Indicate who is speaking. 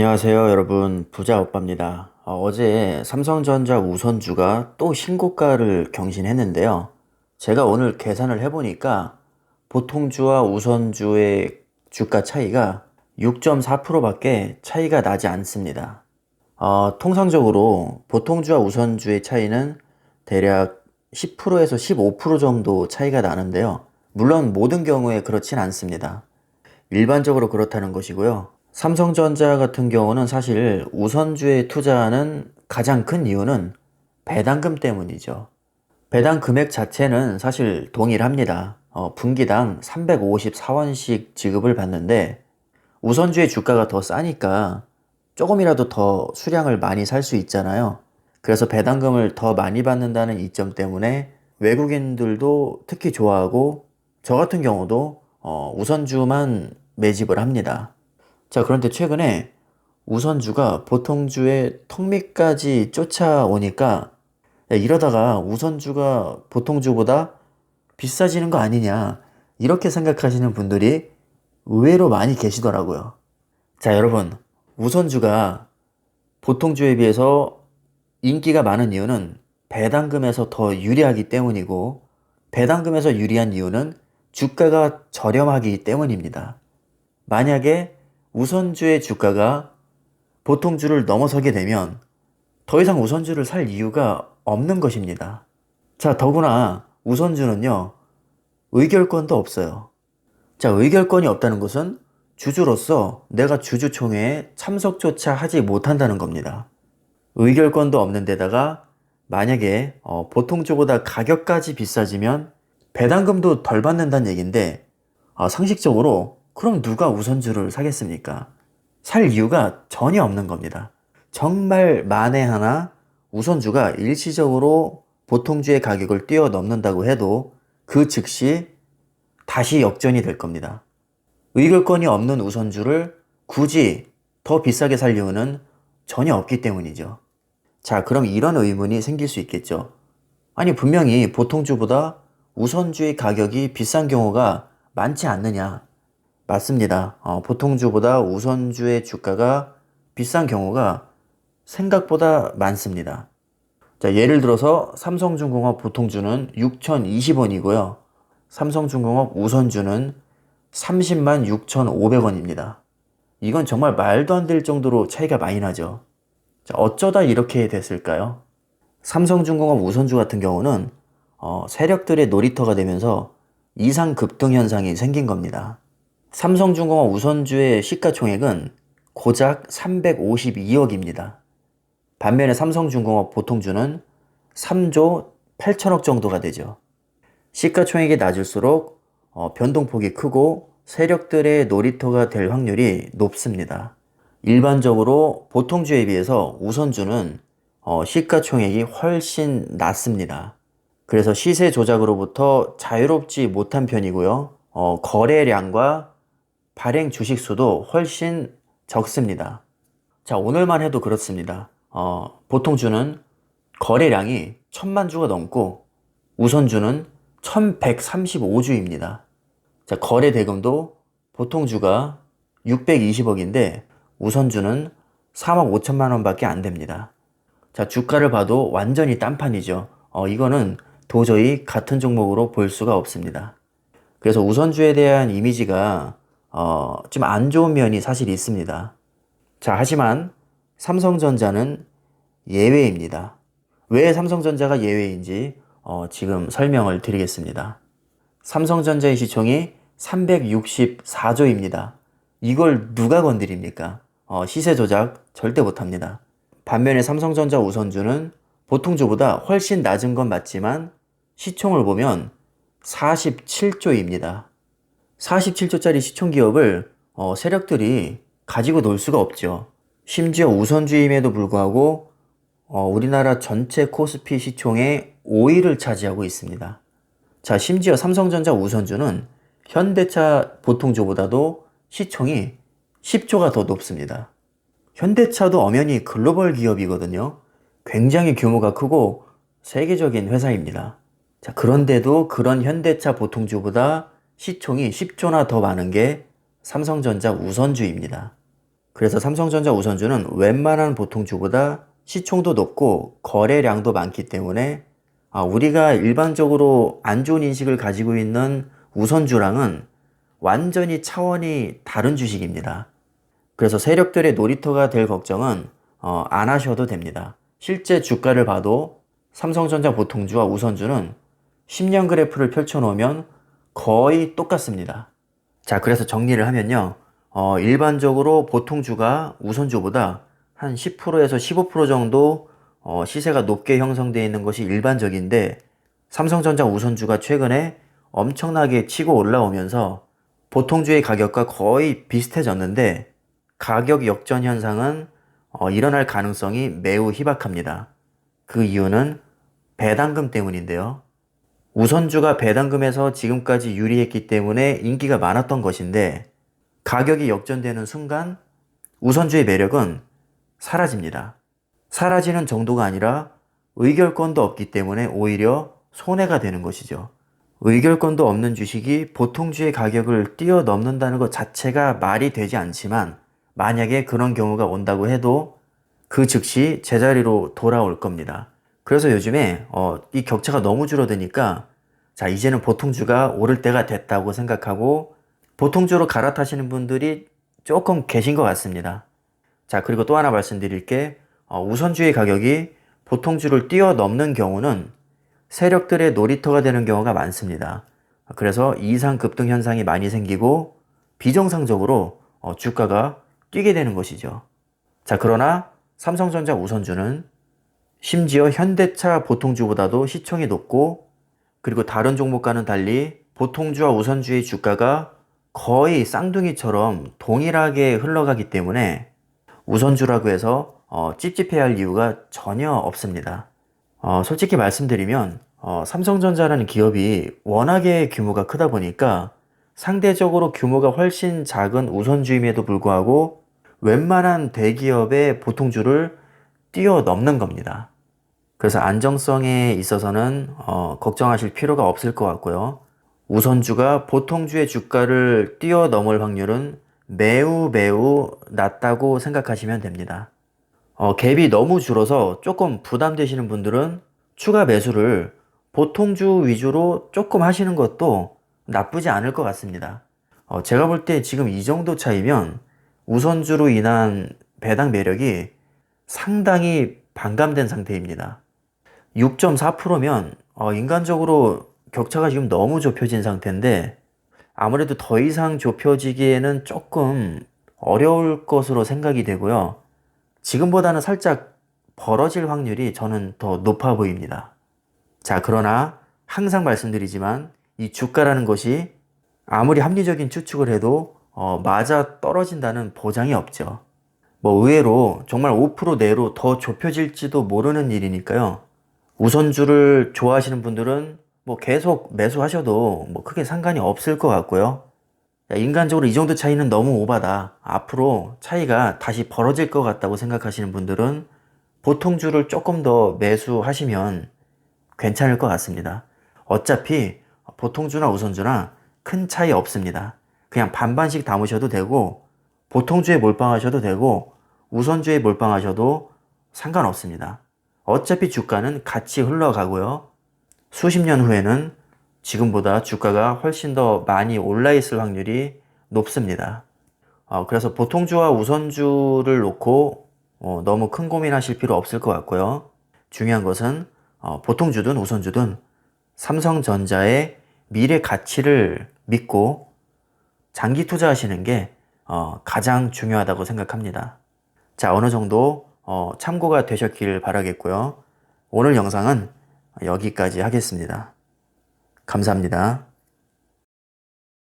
Speaker 1: 안녕하세요, 여러분. 부자 오빠입니다. 어제 삼성전자 우선주가 또 신고가를 경신했는데요. 제가 오늘 계산을 해보니까 보통주와 우선주의 주가 차이가 6.4%밖에 차이가 나지 않습니다. 통상적으로 보통주와 우선주의 차이는 대략 10%에서 15% 정도 차이가 나는데요. 물론 모든 경우에 그렇진 않습니다. 일반적으로 그렇다는 것이고요. 삼성전자 같은 경우는 사실 우선주에 투자하는 가장 큰 이유는 배당금 때문이죠. 배당 금액 자체는 사실 동일합니다. 분기당 354원씩 지급을 받는데 우선주의 주가가 더 싸니까 조금이라도 더 수량을 많이 살 수 있잖아요. 그래서 배당금을 더 많이 받는다는 이점 때문에 외국인들도 특히 좋아하고 저 같은 경우도 우선주만 매집을 합니다. 자, 그런데 최근에 우선주가 보통주의 턱 밑까지 쫓아오니까 야, 이러다가 우선주가 보통주보다 비싸지는 거 아니냐 이렇게 생각하시는 분들이 의외로 많이 계시더라고요. 자, 여러분, 우선주가 보통주에 비해서 인기가 많은 이유는 배당금에서 더 유리하기 때문이고 배당금에서 유리한 이유는 주가가 저렴하기 때문입니다. 만약에 우선주의 주가가 보통주를 넘어서게 되면 더 이상 우선주를 살 이유가 없는 것입니다. 자, 더구나 우선주는요, 의결권도 없어요. 자, 의결권이 없다는 것은 주주로서 내가 주주총회에 참석조차 하지 못한다는 겁니다. 의결권도 없는 데다가 만약에 보통주보다 가격까지 비싸지면 배당금도 덜 받는다는 얘기인데 상식적으로 그럼 누가 우선주를 사겠습니까? 살 이유가 전혀 없는 겁니다. 정말 만에 하나 우선주가 일시적으로 보통주의 가격을 뛰어넘는다고 해도 그 즉시 다시 역전이 될 겁니다. 의결권이 없는 우선주를 굳이 더 비싸게 살 이유는 전혀 없기 때문이죠. 자, 그럼 이런 의문이 생길 수 있겠죠. 아니, 분명히 보통주보다 우선주의 가격이 비싼 경우가 많지 않느냐? 맞습니다. 보통주보다 우선주의 주가가 비싼 경우가 생각보다 많습니다. 자, 예를 들어서 삼성중공업 보통주는 6,020원이고요. 삼성중공업 우선주는 30만 6,500원입니다. 이건 정말 말도 안 될 정도로 차이가 많이 나죠. 자, 어쩌다 이렇게 됐을까요? 삼성중공업 우선주 같은 경우는 세력들의 놀이터가 되면서 이상 급등 현상이 생긴 겁니다. 삼성중공업 우선주의 시가총액은 고작 352억입니다. 반면에 삼성중공업 보통주는 3조 8천억 정도가 되죠. 시가총액이 낮을수록 변동폭이 크고 세력들의 놀이터가 될 확률이 높습니다. 일반적으로 보통주에 비해서 우선주는 시가총액이 훨씬 낮습니다. 그래서 시세 조작으로부터 자유롭지 못한 편이고요. 거래량과 발행 주식수도 훨씬 적습니다. 자, 오늘만 해도 그렇습니다. 보통주는 거래량이 1000만 주가 넘고 우선주는 1135주입니다. 자, 거래 대금도 보통주가 620억인데 우선주는 3억 5천만 원밖에 안 됩니다. 자, 주가를 봐도 완전히 딴판이죠. 이거는 도저히 같은 종목으로 볼 수가 없습니다. 그래서 우선주에 대한 이미지가 좀 안 좋은 면이 사실 있습니다. 자, 하지만 삼성전자는 예외입니다. 왜 삼성전자가 예외인지 지금 설명을 드리겠습니다. 삼성전자의 시총이 364조입니다. 이걸 누가 건드립니까? 시세 조작 절대 못합니다. 반면에 삼성전자 우선주는 보통주보다 훨씬 낮은 건 맞지만 시총을 보면 47조입니다. 47조짜리 시총 기업을 세력들이 가지고 놀 수가 없죠. 심지어 우선주임에도 불구하고 우리나라 전체 코스피 시총의 5위를 차지하고 있습니다. 자, 심지어 삼성전자 우선주는 현대차 보통주보다도 시총이 10조가 더 높습니다. 현대차도 엄연히 글로벌 기업이거든요. 굉장히 규모가 크고 세계적인 회사입니다. 자, 그런데도 그런 현대차 보통주보다 시총이 10조나 더 많은 게 삼성전자 우선주입니다. 그래서 삼성전자 우선주는 웬만한 보통주보다 시총도 높고 거래량도 많기 때문에 우리가 일반적으로 안 좋은 인식을 가지고 있는 우선주랑은 완전히 차원이 다른 주식입니다. 그래서 세력들의 놀이터가 될 걱정은 안 하셔도 됩니다. 실제 주가를 봐도 삼성전자 보통주와 우선주는 10년 그래프를 펼쳐놓으면 거의 똑같습니다. 자, 그래서 정리를 하면요. 일반적으로 보통주가 우선주보다 한 10%에서 15% 정도 시세가 높게 형성되어 있는 것이 일반적인데, 삼성전자 우선주가 최근에 엄청나게 치고 올라오면서 보통주의 가격과 거의 비슷해졌는데, 가격 역전 현상은 일어날 가능성이 매우 희박합니다. 그 이유는 배당금 때문인데요. 우선주가 배당금에서 지금까지 유리했기 때문에 인기가 많았던 것인데, 가격이 역전되는 순간 우선주의 매력은 사라집니다. 사라지는 정도가 아니라 의결권도 없기 때문에 오히려 손해가 되는 것이죠. 의결권도 없는 주식이 보통주의 가격을 뛰어넘는다는 것 자체가 말이 되지 않지만, 만약에 그런 경우가 온다고 해도 그 즉시 제자리로 돌아올 겁니다. 그래서 요즘에 이 격차가 너무 줄어드니까 자, 이제는 보통주가 오를 때가 됐다고 생각하고 보통주로 갈아타시는 분들이 조금 계신 것 같습니다. 자, 그리고 또 하나 말씀드릴 게 우선주의 가격이 보통주를 뛰어넘는 경우는 세력들의 놀이터가 되는 경우가 많습니다. 그래서 이상 급등 현상이 많이 생기고 비정상적으로 주가가 뛰게 되는 것이죠. 자, 그러나 삼성전자 우선주는 심지어 현대차 보통주보다도 시총이 높고, 그리고 다른 종목과는 달리 보통주와 우선주의 주가가 거의 쌍둥이처럼 동일하게 흘러가기 때문에 우선주라고 해서 찝찝해할 이유가 전혀 없습니다. 솔직히 말씀드리면 삼성전자라는 기업이 워낙에 규모가 크다 보니까 상대적으로 규모가 훨씬 작은 우선주임에도 불구하고 웬만한 대기업의 보통주를 뛰어넘는 겁니다. 그래서 안정성에 있어서는 걱정하실 필요가 없을 것 같고요. 우선주가 보통주의 주가를 뛰어넘을 확률은 매우 낮다고 생각하시면 됩니다. 갭이 너무 줄어서 조금 부담되시는 분들은 추가 매수를 보통주 위주로 조금 하시는 것도 나쁘지 않을 것 같습니다. 제가 볼 때 지금 이 정도 차이면 우선주로 인한 배당 매력이 상당히 반감된 상태입니다. 6.4%면 인간적으로 격차가 지금 너무 좁혀진 상태인데, 아무래도 더 이상 좁혀지기에는 조금 어려울 것으로 생각이 되고요. 지금보다는 살짝 벌어질 확률이 저는 더 높아 보입니다. 자, 그러나 항상 말씀드리지만 이 주가라는 것이 아무리 합리적인 추측을 해도 맞아 떨어진다는 보장이 없죠. 의외로 정말 5% 내로 더 좁혀질지도 모르는 일이니까요. 우선주를 좋아하시는 분들은 계속 매수하셔도 크게 상관이 없을 것 같고요. 인간적으로 이 정도 차이는 너무 오바다, 앞으로 차이가 다시 벌어질 것 같다고 생각하시는 분들은 보통주를 조금 더 매수하시면 괜찮을 것 같습니다. 어차피 보통주나 우선주나 큰 차이 없습니다. 그냥 반반씩 담으셔도 되고, 보통주에 몰빵하셔도 되고, 우선주에 몰빵하셔도 상관없습니다. 어차피 주가는 같이 흘러가고요. 수십 년 후에는 지금보다 주가가 훨씬 더 많이 올라 있을 확률이 높습니다. 그래서 보통주와 우선주를 놓고 너무 큰 고민하실 필요 없을 것 같고요. 중요한 것은 보통주든 우선주든 삼성전자의 미래 가치를 믿고 장기 투자하시는 게 가장 중요하다고 생각합니다. 자, 어느 정도 참고가 되셨길 바라겠고요. 오늘 영상은 여기까지 하겠습니다. 감사합니다.